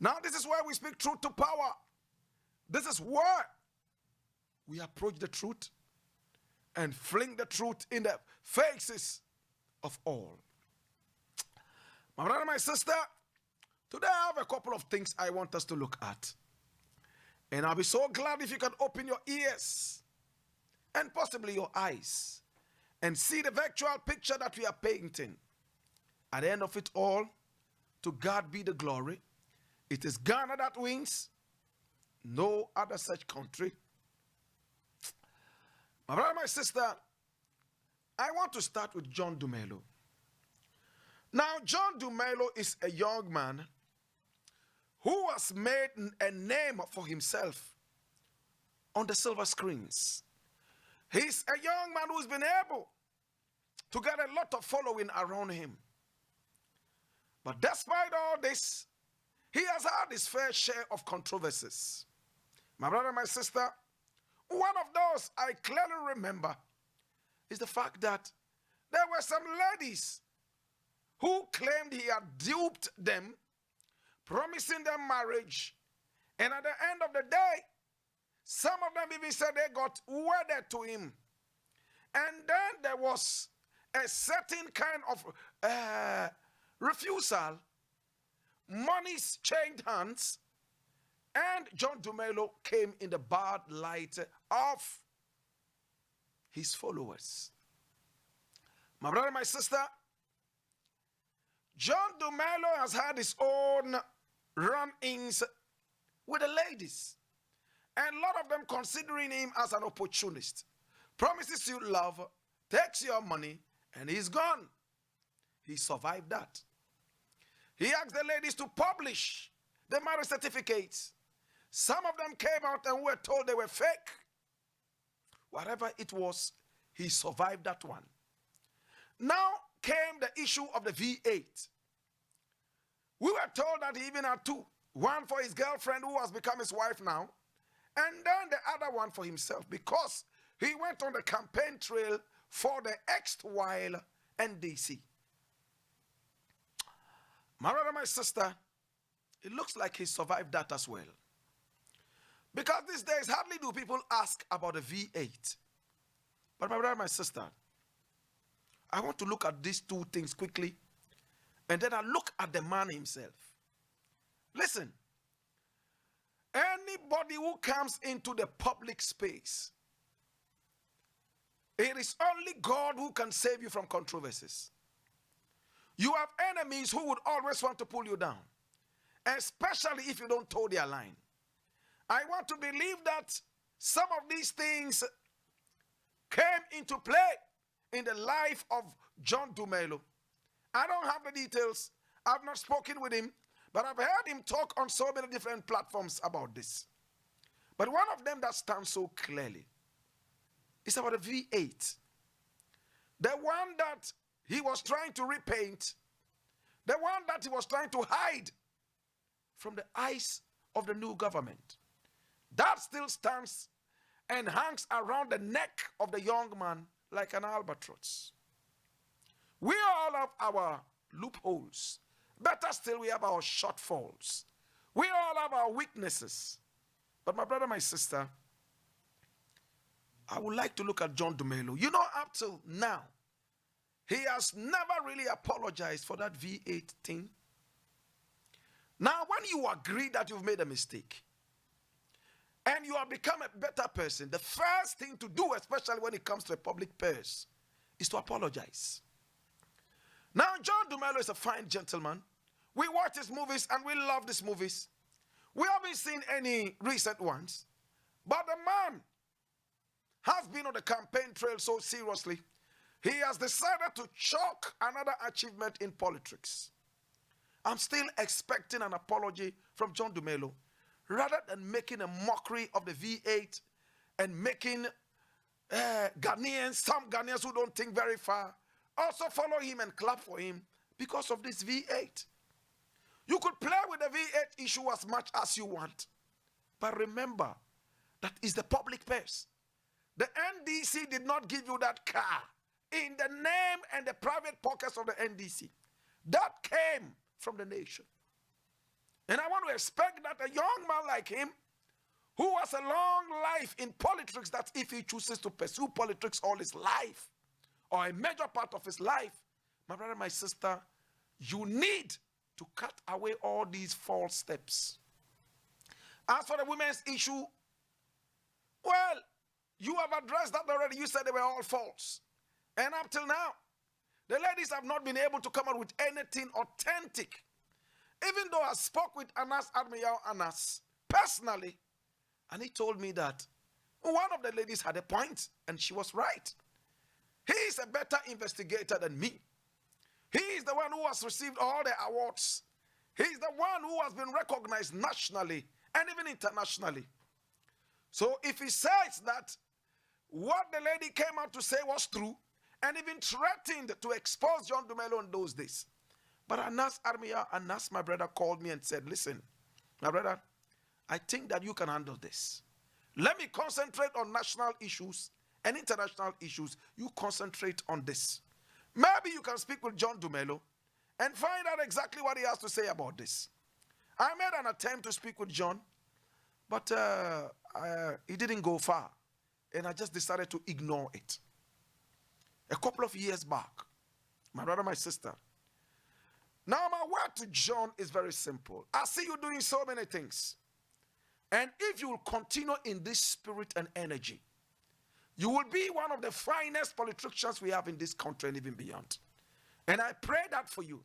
Now this is where we speak truth to power. This is where we approach the truth and fling the truth in the faces of all. My brother, my sister, today I have a couple of things I want us to look at. And I'll be so glad if you can open your ears and possibly your eyes and see the virtual picture that we are painting. At the end of it all, to God be the glory. It is Ghana that wins, no other such country. My brother, my sister, I want to start with John Dumelo. Now, John Dumelo is a young man who has made a name for himself on the silver screens. He's a young man who's been able to get a lot of following around him. But despite all this, he has had his fair share of controversies. My brother, my sister, one of those I clearly remember is the fact that there were some ladies who claimed he had duped them, promising them marriage, and at the end of the day, some of them even said they got wedded to him. And then there was a certain kind of refusal. Monies changed hands, and John Dumelo came in the bad light of his followers. My brother, my sister, John Dumelo has had his own run-ins with the ladies, and a lot of them considering him as an opportunist. Promises you love, takes your money, and he's gone. He survived that. He asked the ladies to publish the marriage certificates. Some of them came out and were told they were fake. Whatever it was, he survived that one. Now came the issue of the V8. We were told that he even had two. One for his girlfriend who has become his wife now, and then the other one for himself because he went on the campaign trail for the erstwhile NDC. My brother, my sister, it looks like he survived that as well. Because these days, hardly do people ask about the V8. But my brother, my sister, I want to look at these two things quickly, and then I look at the man himself. Listen, anybody who comes into the public space, it is only God who can save you from controversies. You have enemies who would always want to pull you down, especially if you don't toe their line. I want to believe that some of these things came into play in the life of John Dumelo. I don't have the details. I've not spoken with him, but I've heard him talk on so many different platforms about this. But one of them that stands so clearly is about the V8. The one that he was trying to repaint, the one that he was trying to hide from the eyes of the new government. That still stands and hangs around the neck of the young man like an albatross. We all have our loopholes. Better still, we have our shortfalls. We all have our weaknesses. But my brother, my sister, I would like to look at John Dumelo. You know, up till now, he has never really apologized for that V8 thing. Now, when you agree that you've made a mistake and you have become a better person, the first thing to do, especially when it comes to a public purse, is to apologize. Now, John Dumelo is a fine gentleman. We watch his movies and we love these movies. We haven't seen any recent ones. But the man has been on the campaign trail so seriously, he has decided to chalk another achievement in politics. I'm still expecting an apology from John Dumelo, rather than making a mockery of the V8 and making Ghanaians, some Ghanaians who don't think very far, also follow him and clap for him because of this V8. You could play with the V8 issue as much as you want, but remember that is the public purse. The NDC did not give you that car in the name and the private pockets of the NDC. That came from the nation. And I want would expect that a young man like him, who has a long life in politics, that if he chooses to pursue politics all his life, or a major part of his life, my brother, my sister, you need to cut away all these false steps. As for the women's issue, well, you have addressed that already. You said they were all false. And up till now, the ladies have not been able to come up with anything authentic. Even though I spoke with Anas personally, and he told me that one of the ladies had a point, and she was right. He is a better investigator than me. He is the one who has received all the awards. He is the one who has been recognized nationally and even internationally. So if he says that what the lady came out to say was true, and even threatened to expose John Dumelo in those days. But Anas, my brother, called me and said, listen, my brother, I think that you can handle this. Let me concentrate on national issues and international issues. You concentrate on this. Maybe you can speak with John Dumelo and find out exactly what he has to say about this. I made an attempt to speak with John, but he didn't go far. And I just decided to ignore it. A couple of years back, my brother, my sister. Now my word to John is very simple. I see you doing so many things. And if you will continue in this spirit and energy, you will be one of the finest politicians we have in this country and even beyond. And I pray that for you.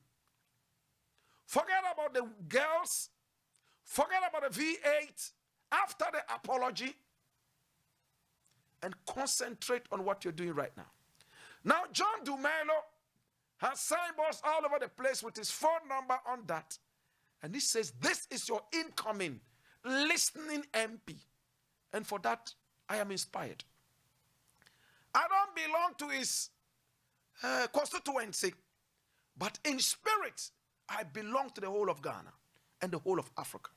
Forget about the girls. Forget about the V8 after the apology. And concentrate on what you're doing right now. Now, John Dumelo has signboards all over the place with his phone number on that. And he says, this is your incoming listening MP. And for that, I am inspired. I don't belong to his constituency, but in spirit, I belong to the whole of Ghana and the whole of Africa.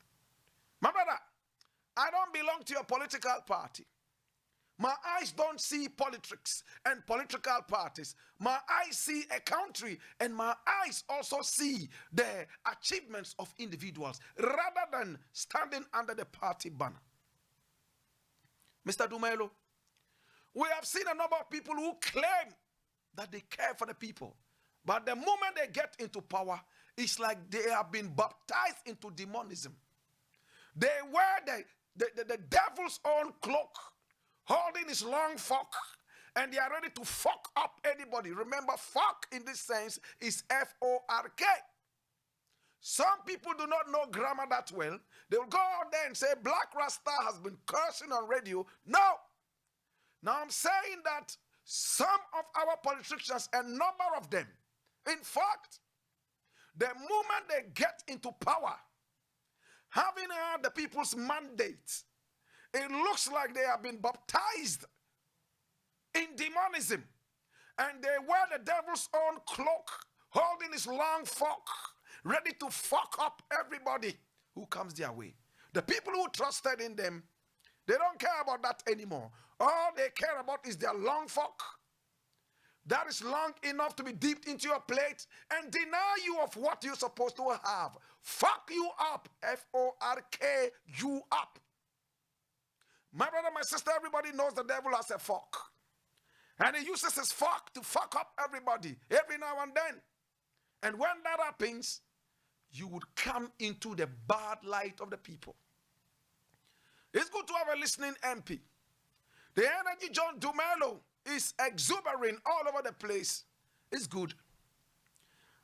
My brother, I don't belong to your political party. My eyes don't see politics and political parties. My eyes see a country, and my eyes also see the achievements of individuals rather than standing under the party banner. Mr. Dumelo, we have seen a number of people who claim that they care for the people. But the moment they get into power, it's like they have been baptized into demonism. They wear the devil's own cloak, holding his long fork, and they are ready to fuck up anybody. Remember, fuck in this sense is F-O-R-K. Some people do not know grammar that well. They will go out there and say, Blakk Rasta has been cursing on radio. No. Now I'm saying that some of our politicians, a number of them, in fact, the moment they get into power, having heard the people's mandate, it looks like they have been baptized in demonism. And they wear the devil's own cloak, holding his long fork, ready to fuck up everybody who comes their way. The people who trusted in them, they don't care about that anymore. All they care about is their long fork. That is long enough to be dipped into your plate and deny you of what you're supposed to have. Fuck you up. F-O-R-K you up. My brother, my sister, everybody knows the devil has a fork. And he uses his fork to fuck up everybody every now and then. And when that happens, you would come into the bad light of the people. It's good to have a listening MP. The energy John Dumelo is exuberant all over the place. It's good.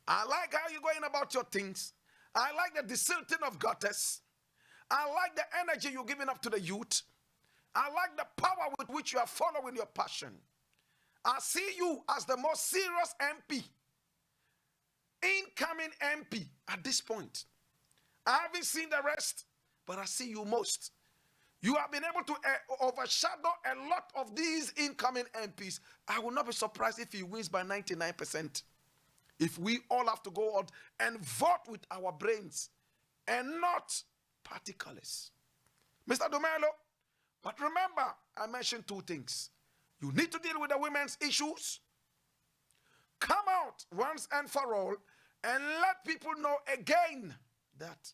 I like how you're going about your things. I like the distilting of gutters. I like the energy you're giving up to the youth. I like the power with which you are following your passion. I see you as the most serious MP, incoming MP at this point. I haven't seen the rest, but I see you most. You have been able to overshadow a lot of these incoming MPs. I will not be surprised if he wins by 99%. If we all have to go out and vote with our brains and not party colors. Mr. Dumelo, but remember, I mentioned two things. You need to deal with the women's issues. Come out once and for all and let people know again that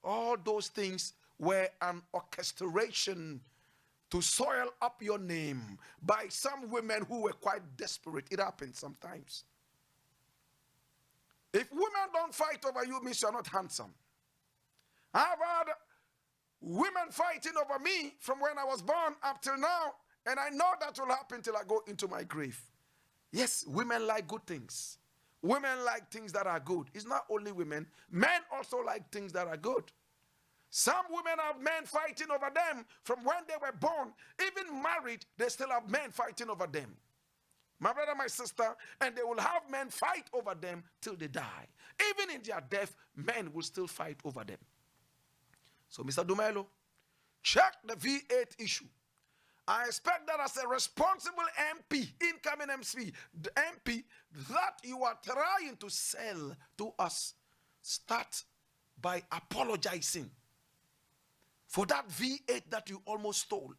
all those things were an orchestration to soil up your name by some women who were quite desperate. It happens sometimes. If women don't fight over you, means you're not handsome. I've had women fighting over me from when I was born up till now, and I know that will happen till I go into my grave. Yes, women like good things. Women like things that are good. It's not only women. Men also like things that are good. Some women have men fighting over them from when they were born. Even married, they still have men fighting over them. My brother, my sister, and they will have men fight over them till they die. Even in their death, men will still fight over them. So, Mr. Dumelo, check the V8 issue. I expect that as a responsible MP, incoming MC, the MP that you are trying to sell to us, start by apologizing for that V8 that you almost stole.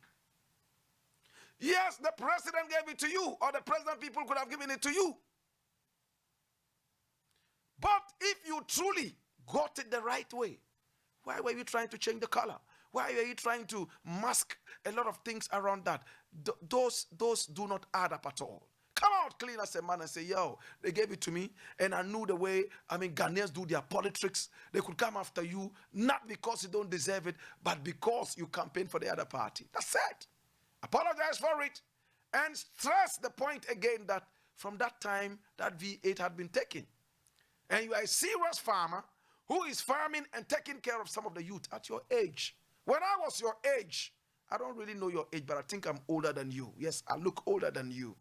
Yes, the president gave it to you, or the president people could have given it to you. But if you truly got it the right way, why were you trying to change the color? Why were you trying to mask a lot of things around that? Those do not add up at all. Come out clean as a man and say, yo, they gave it to me, and I knew the way, Ghanaians do their politics. They could come after you, not because you don't deserve it, but because you campaign for the other party. That's it. Apologize for it, and stress the point again that from that time, that V8 had been taken. And you are a serious farmer who is farming and taking care of some of the youth at your age. When I was your age, I don't really know your age, but I think I'm older than you. Yes, I look older than you.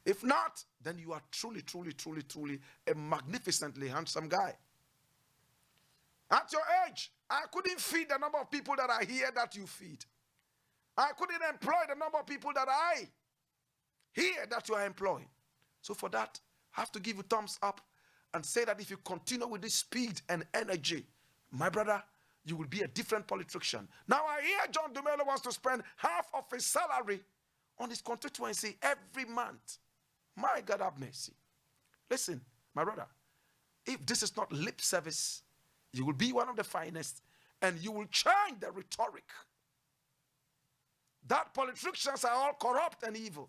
If not, then you are truly, truly, truly, truly a magnificently handsome guy. At your age, I couldn't feed the number of people that are here that you feed. I couldn't employ the number of people that I hear that you are employing. So for that, I have to give you thumbs up and say that if you continue with this speed and energy, my brother, you will be a different politician. Now I hear John Dumelo wants to spend half of his salary on his constituency every month. My God have mercy. Listen, my brother, if this is not lip service, you will be one of the finest, and you will change the rhetoric that politicians are all corrupt and evil.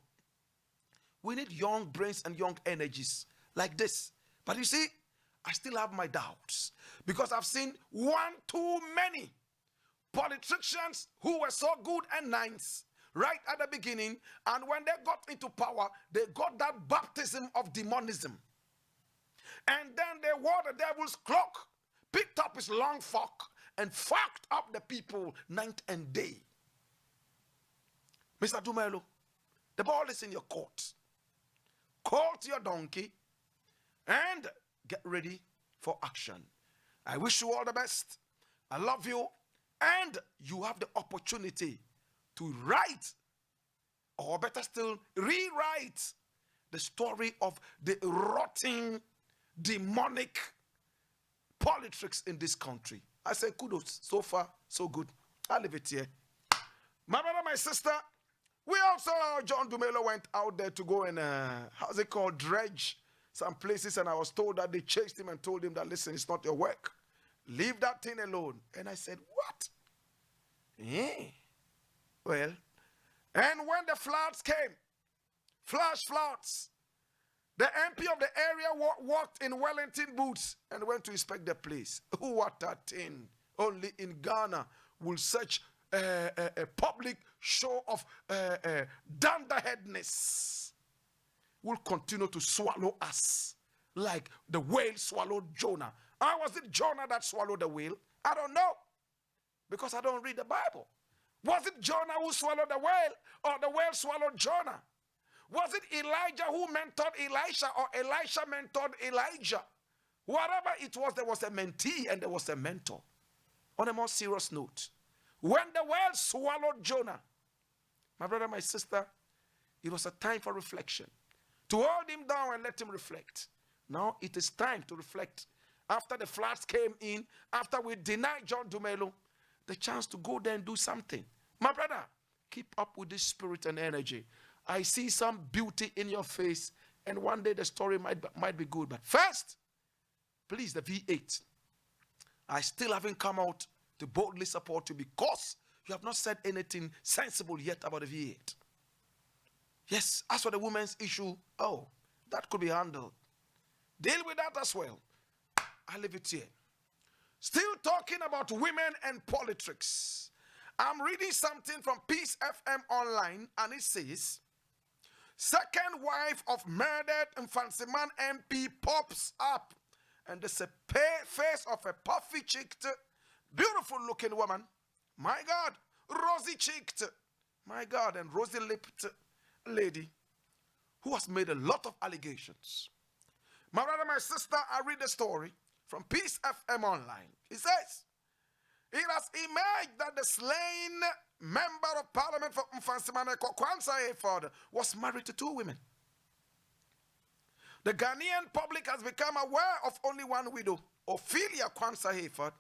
We need young brains and young energies like this. But you see, I still have my doubts, because I've seen one too many politicians who were so good and nice right at the beginning, and when they got into power, they got that baptism of demonism. And then they wore the devil's cloak, picked up his long fork, and fucked up the people night and day. Mr. Dumelo, the ball is in your court. Call to your donkey and get ready for action. I wish you all the best. I love you. And you have the opportunity to write, or better still, rewrite the story of the rotten, demonic politics in this country. I say kudos. So far, so good. I'll leave it here. My brother, my sister, we also, John Dumelo went out there to go and, how's it called, dredge some places, and I was told that they chased him and told him that, listen, it's not your work. Leave that thing alone. And I said, what? Yeah. Well, and when the floods came, flash floods, the MP of the area walked in Wellington boots and went to inspect the place. What a thing. Only in Ghana will such a public show of dunderheadness will continue to swallow us like the whale swallowed Jonah. How was it Jonah that swallowed the whale? I don't know, because I don't read the Bible. Was it Jonah who swallowed the whale, or the whale swallowed Jonah? Was it Elijah who mentored Elisha, or Elisha mentored Elijah? Whatever it was, there was a mentee and there was a mentor. On a more serious note, when the whale swallowed Jonah, my brother, my sister, it was a time for reflection. To hold him down and let him reflect. Now it is time to reflect. After the floods came in, after we denied John Dumelo the chance to go there and do something. My brother, keep up with this spirit and energy. I see some beauty in your face, and one day the story might be good. But first, please, the V8. I still haven't come out to boldly support you because you have not said anything sensible yet about the V8. Yes, as for the women's issue, oh, that could be handled. Deal with that as well. I leave it here. Still talking about women and politics. I'm reading something from Peace FM Online, and it says, second wife of murdered Mfansiman MP pops up. And there's a face of a puffy-cheeked, beautiful-looking woman. My God, rosy-cheeked. My God, and rosy-lipped lady who has made a lot of allegations. My brother, my sister, I read the story from Peace FM Online. It says, it has emerged that the slain member of parliament for Mfansiman Kwanza Hayford was married to two women. The Ghanaian public has become aware of only one widow, Ophelia Kwanza Hayford,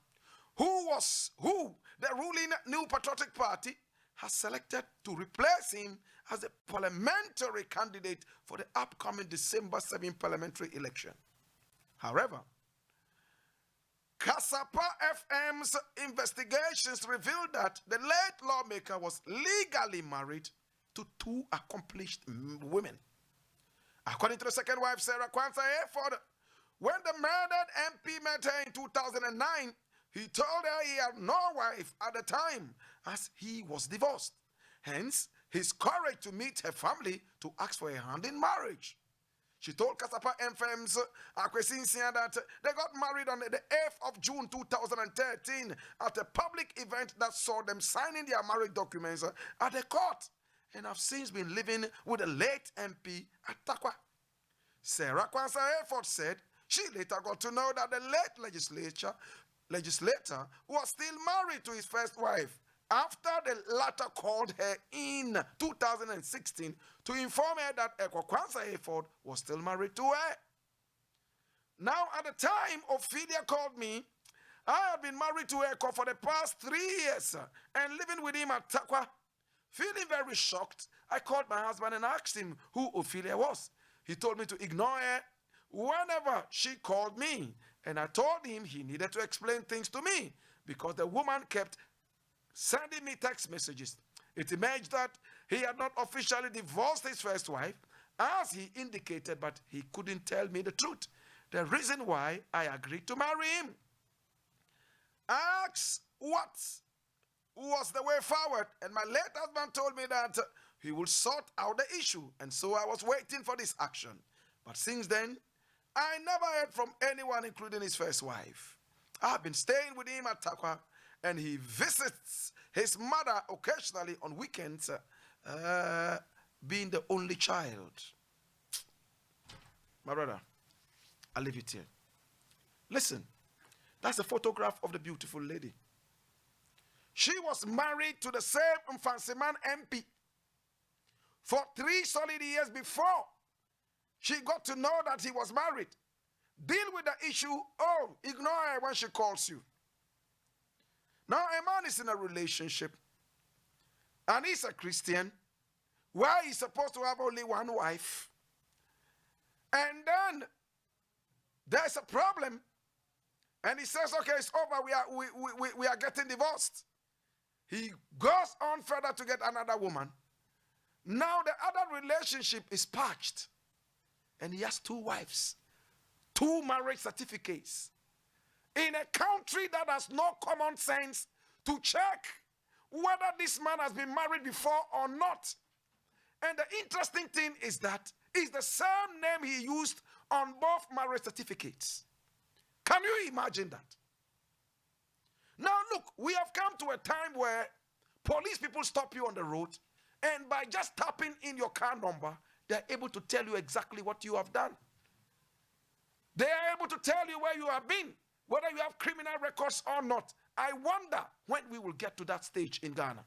who the ruling New Patriotic Party has selected to replace him as a parliamentary candidate for the upcoming December 7 parliamentary election. However, Kasapa FM's investigations revealed that the late lawmaker was legally married to two accomplished women. According to the second wife, Sarah Kwanza Hayford, when the murdered MP met her in 2009, he told her he had no wife at the time as he was divorced. Hence, his courage to meet her family to ask for a hand in marriage. She told Kasapa FM's Akwesinsia that they got married on the 8th of June 2013 at a public event that saw them signing their marriage documents at the court, and have since been living with the late MP at Takwa. Sarah Kwanza Hayford said she later got to know that the late legislator was still married to his first wife after the latter called her in 2016 to inform her that Kwanza Hayford was still married to her. Now, at the time Ophelia called me, I had been married to Eko for the past 3 years and living with him at Takwa. Feeling very shocked, I called my husband and asked him who Ophelia was. He told me to ignore her whenever she called me, and I told him he needed to explain things to me because the woman kept sending me text messages. It emerged that he had not officially divorced his first wife, as he indicated, but he couldn't tell me the truth. The reason why I agreed to marry him. Asked what was the way forward, and my late husband told me that he will sort out the issue, and so I was waiting for this action. But since then, I never heard from anyone, including his first wife. I've been staying with him at Takwa, and he visits his mother occasionally on weekends, being the only child. My brother, I'll leave it here. Listen, that's a photograph of the beautiful lady. She was married to the same Mfansiman MP for 3 solid years before she got to know that he was married. Deal with the issue. Oh, ignore her when she calls you. Now a man is in a relationship and he's a Christian where he's supposed to have only one wife. And then there's a problem and he says, okay, it's over, we are getting divorced. He goes on further to get another woman. Now the other relationship is patched and he has 2 wives, 2 marriage certificates, in a country that has no common sense to check whether this man has been married before or not. And the interesting thing is that it's the same name he used on both marriage certificates. Can you imagine that? Now look, we have come to a time where police people stop you on the road, and by just tapping in your car number, they're able to tell you exactly what you have done. They are able to tell you where you have been, whether you have criminal records or not. I wonder when we will get to that stage in Ghana.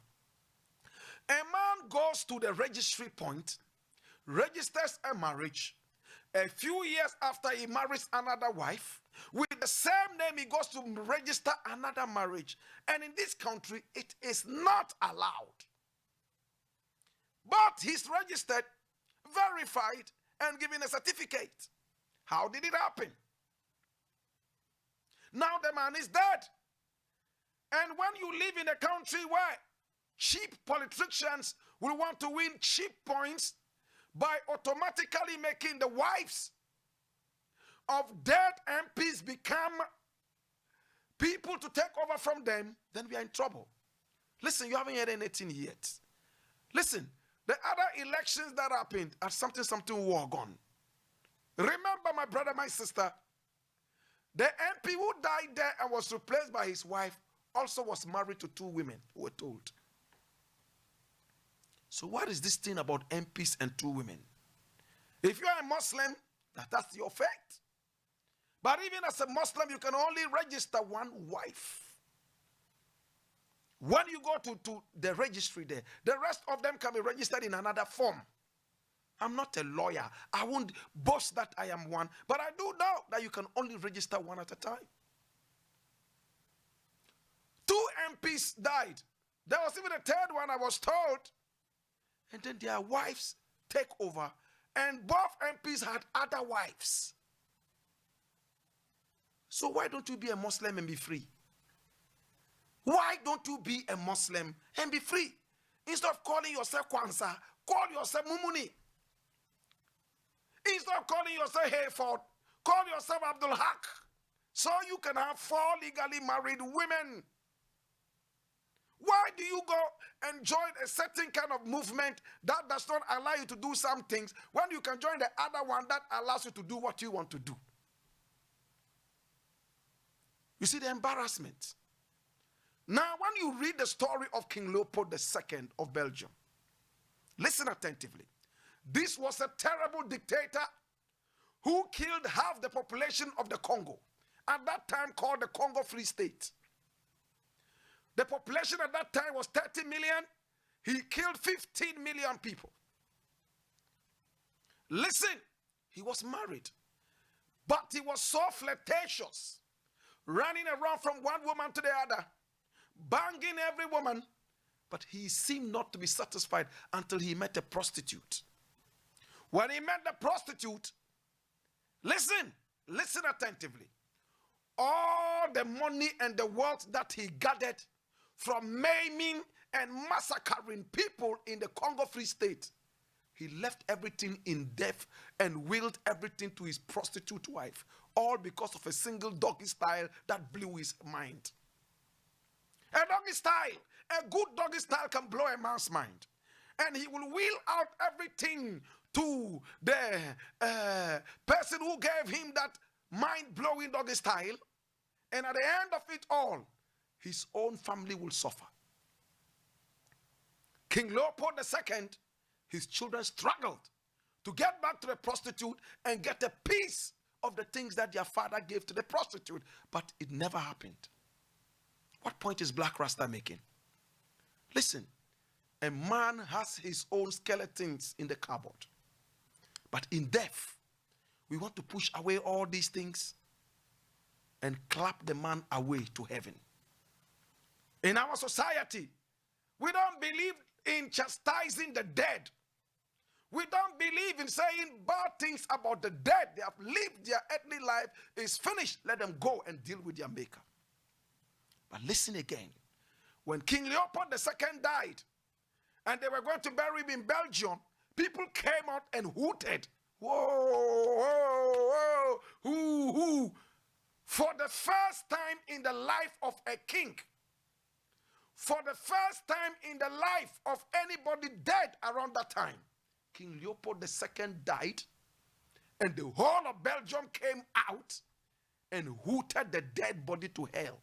A man goes to the registry point, registers a marriage. A few years after he marries another wife, with the same name he goes to register another marriage. And in this country, it is not allowed. But he's registered, verified, and given a certificate. How did it happen? Now the man is dead. And when you live in a country where cheap politicians will want to win cheap points by automatically making the wives of dead MPs become people to take over from them, then we are in trouble. Listen, you haven't heard anything yet. Listen, the other elections that happened are something war gone. Remember, my brother, my sister, the MP who died there and was replaced by his wife also was married to 2 women, we were told. So what is this thing about MPs and 2 women? If you are a Muslim, that's your fate. But even as a Muslim, you can only register 1 wife. When you go to the registry there, the rest of them can be registered in another form. I'm not a lawyer. I won't boast that I am one, but I do know that you can only register 1 at a time. 2 MPs died. There was even a 3rd one, I was told. And then their wives take over, and both MPs had other wives. So why don't you be a Muslim and be free? Why don't you be a Muslim and be free? Instead of calling yourself Kwanzaa, call yourself Mumuni. Instead of calling yourself Hayford, call yourself Abdul Haq. So you can have 4 legally married women. Why do you go and join a certain kind of movement that does not allow you to do some things when you can join the other one that allows you to do what you want to do? You see the embarrassment. Now, when you read the story of King Leopold II of Belgium, listen attentively. This was a terrible dictator who killed half the population of the Congo, at that time called the Congo Free State. The population at that time was 30 million. He killed 15 million people. Listen, he was married, but he was so flirtatious, running around from one woman to the other, banging every woman, but he seemed not to be satisfied until he met a prostitute. When he met the prostitute, listen attentively. All the money and the wealth that he gathered from maiming and massacring people in the Congo Free State, he left everything in death and willed everything to his prostitute wife, all because of a single doggy style that blew his mind. A doggy style, a good doggy style can blow a man's mind. And he will wheel out everything to the person who gave him that mind-blowing doggy style. And at the end of it all, his own family will suffer. King Leopold II, his children struggled to get back to the prostitute and get a piece of the things that their father gave to the prostitute. But it never happened. What point is Blakk Rasta making? Listen, a man has his own skeletons in the cupboard. But in death, we want to push away all these things and clap the man away to heaven. In our society, we don't believe in chastising the dead. We don't believe in saying bad things about the dead. They have lived their earthly life. It's finished. Let them go and deal with their maker. But listen again. When King Leopold II died and they were going to bury him in Belgium, people came out and hooted. Whoa, whoa, whoa, hoo, hoo. For the first time in the life of a king, for the first time in the life of anybody dead around that time, King Leopold II died, and the whole of Belgium came out and hooted the dead body to hell.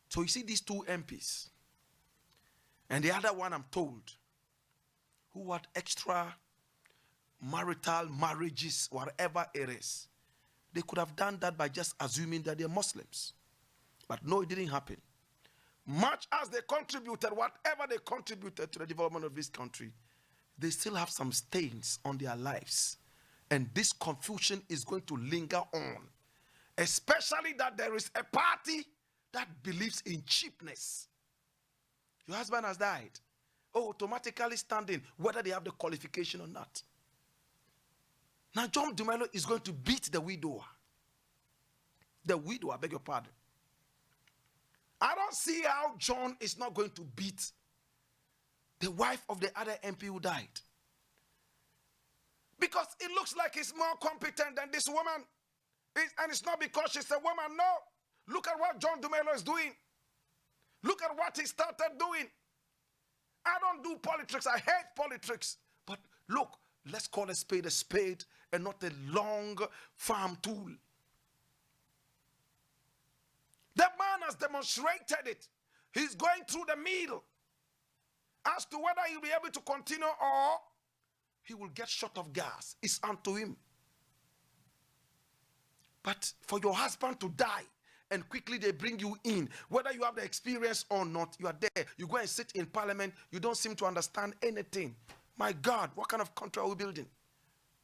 So you see these 2 MPs, and the other one, I'm told, who had extra marital marriages, whatever it is. They could have done that by just assuming that they're Muslims. But no, it didn't happen. Much as they contributed, whatever they contributed to the development of this country, they still have some stains on their lives. And this confusion is going to linger on. Especially that there is a party that believes in cheapness. Your husband has died. Oh, automatically standing, whether they have the qualification or not. Now, John Dumelo is going to beat the widower. The widower, I beg your pardon. I don't see how John is not going to beat the wife of the other MP who died. Because it looks like he's more competent than this woman. And it's not because she's a woman, no. Look at what John Dumelo is doing. Look at what he started doing. I don't do politics. I hate politics. But look, let's call a spade and not a long farm tool. The man has demonstrated it. He's going through the middle. As to whether he'll be able to continue or he will get short of gas, it's unto him. But for your husband to die and quickly they bring you in, whether you have the experience or not, you are there. You go and sit in parliament, you don't seem to understand anything. My God, what kind of country are we building?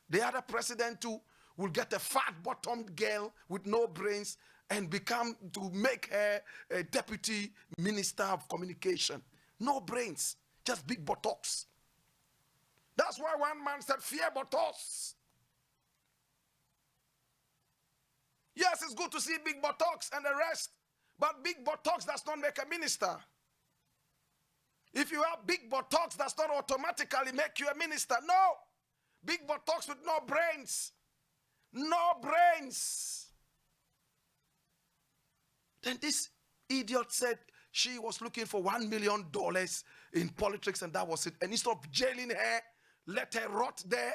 The other president too will get a fat-bottomed girl with no brains and become to make her a deputy minister of communication. No brains, just big buttocks. That's why one man said, fear buttocks. Yes, it's good to see big buttocks and the rest, but big buttocks does not make a minister. If you have big buttocks, does not automatically make you a minister. No. Big buttocks with no brains. No brains. Then this idiot said she was looking for $1 million in politics and that was it. And instead of jailing her, let her rot there.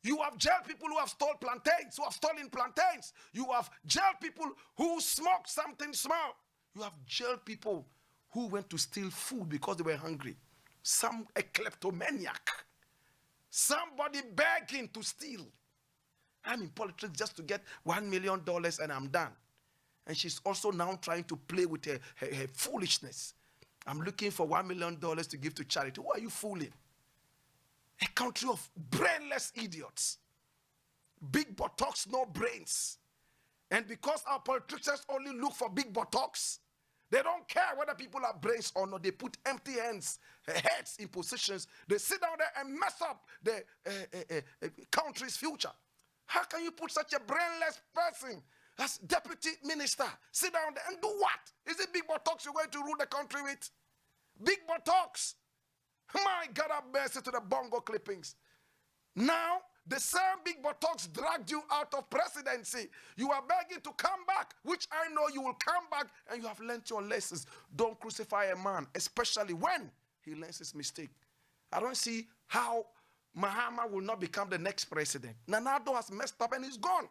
You have jailed people who have stolen plantains, who have stolen plantains. You have jailed people who smoked something small. You have jailed people who went to steal food because they were hungry. A kleptomaniac. Somebody begging to steal. I'm in politics just to get $1 million and I'm done. And she's also now trying to play with her foolishness. I'm looking for $1 million to give to charity. Who are you fooling? A country of brainless idiots. Big buttocks, no brains. And because our politicians only look for big buttocks, they don't care whether people have brains or not. They put empty heads in positions. They sit down there and mess up the country's future. How can you put such a brainless person as deputy minister? Sit down there and do what? Is it big buttocks you're going to rule the country with? Big buttocks. My God, have mercy to the bongo clippings. Now, the same big buttocks dragged you out of presidency. You are begging to come back, which I know you will come back and you have learnt your lessons. Don't crucify a man, especially when he learns his mistake. I don't see how Mahama will not become the next president. Nana Addo has messed up and he's gone.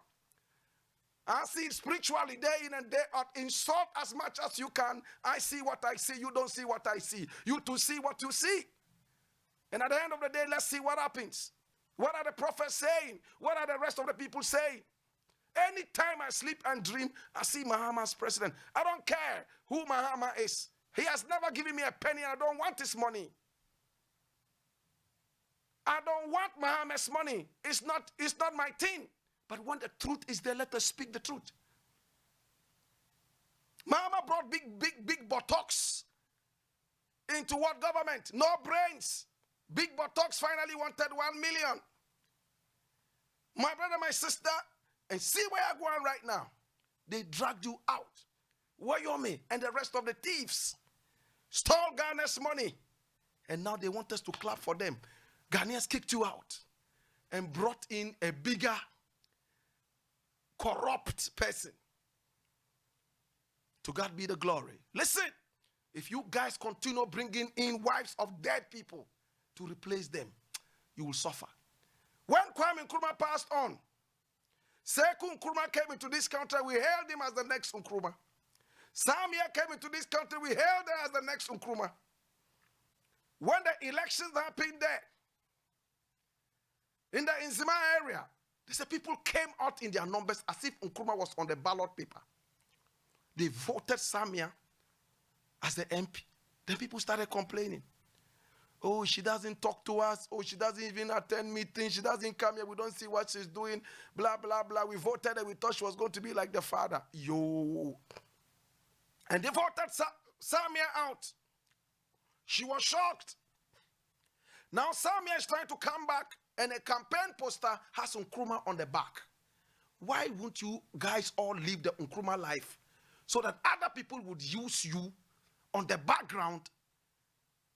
I see it spiritually day in and day out. Insult as much as you can. I see what I see. You don't see what I see. You two see what you see. And at the end of the day, let's see what happens. What are the prophets saying? What are the rest of the people saying? Anytime I sleep and dream, I see Mahama as president. I don't care who Mahama is. He has never given me a penny and I don't want his money. I don't want Mahama's money. It's not my thing. But when the truth is there, let us speak the truth. Mahama brought big buttocks into what government? No brains. Big buttocks finally wanted 1 million. My brother, my sister, and see where I'm going right now. They dragged you out. Wyoming and the rest of the thieves stole Ghana's money. And now they want us to clap for them. Ghanaians kicked you out and brought in a bigger, corrupt person. To God be the glory. Listen, if you guys continue bringing in wives of dead people to replace them, you will suffer. When Kwame Nkrumah passed on, Sekou Nkrumah came into this country, we hailed him as the next Nkrumah. Samia came into this country, we hailed her as the next Nkrumah. When the elections happened there, in the Nzima area, they said people came out in their numbers as if Nkrumah was on the ballot paper. They voted Samia as the MP. Then people started complaining. Oh, she doesn't talk to us. Oh, she doesn't even attend meetings. She doesn't come here. We don't see what she's doing. Blah, blah, blah. We voted her. We thought she was going to be like the father. Yo. And they voted Samia out. She was shocked. Now Samia is trying to come back and a campaign poster has Nkrumah on the back. Why won't you guys all live the Nkrumah life? so that other people would use you on the background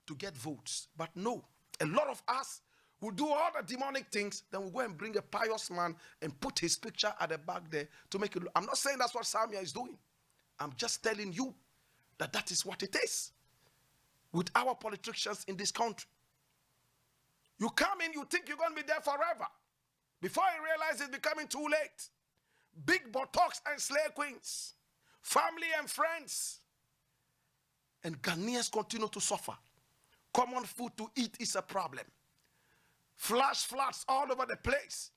to get votes. But no, a lot of us will do all the demonic things, then we'll go and bring a pious man and put his picture at the back there to make it look. I'm not saying that's what Samia is doing. I'm just telling you that that is what it is with our politicians in this country. You come in, you think you're going to be there forever. Before you realize it's becoming too late. Big buttocks and slave queens, family and friends. And Ghanaians continue to suffer. Common food to eat is a problem. Flash floods all over the place.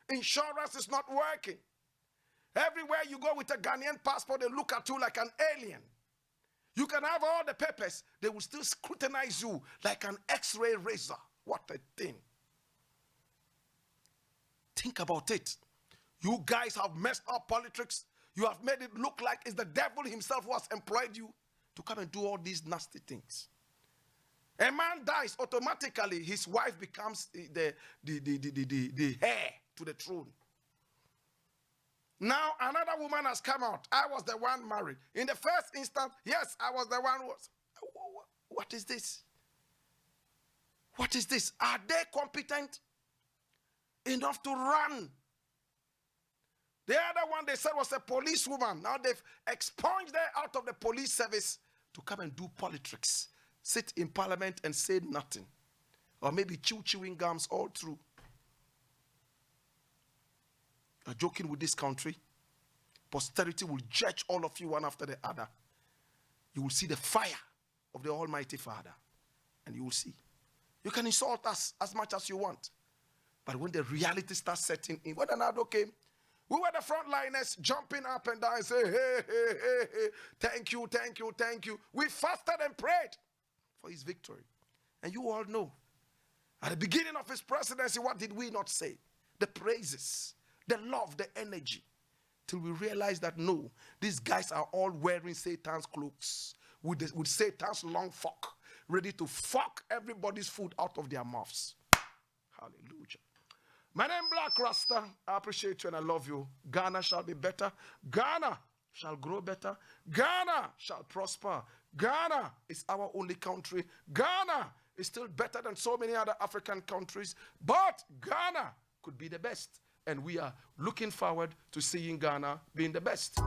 Insurance is not working. Everywhere you go with a Ghanaian passport, they look at you like an alien. You can have all the papers, they will still scrutinize you like an X-ray razor. What a thing. Think about it. You guys have messed up politics. You have made it look like it's the devil himself who has employed you to come and do all these nasty things. A man dies, automatically his wife becomes the heir to the throne. Now another woman has come out. I was the one married. In the first instance, yes, I was the one who was. What is this? What is this? Are they competent enough to run? The other one they said was a policewoman. Now they've expunged her out of the police service to come and do politics. Sit in parliament and say nothing. Or maybe chewing gums all through. You're joking with this country. Posterity will judge all of you one after the other. You will see the fire of the Almighty Father. And you will see. You can insult us as much as you want. But when the reality starts setting in, when Anado came, we were the frontliners jumping up and down and saying, hey, thank you, thank you, thank you. We fasted and prayed for his victory. And you all know, at the beginning of his presidency, what did we not say? The praises, the love, the energy. Till we realized that no, these guys are all wearing Satan's clothes with Satan's long fork, ready to fuck everybody's food out of their mouths. Hallelujah. My name is Blakk Rasta. I appreciate you and I love you. Ghana shall be better. Ghana shall grow better. Ghana shall prosper. Ghana is our only country. Ghana is still better than so many other African countries. But Ghana could be the best. And we are looking forward to seeing Ghana being the best.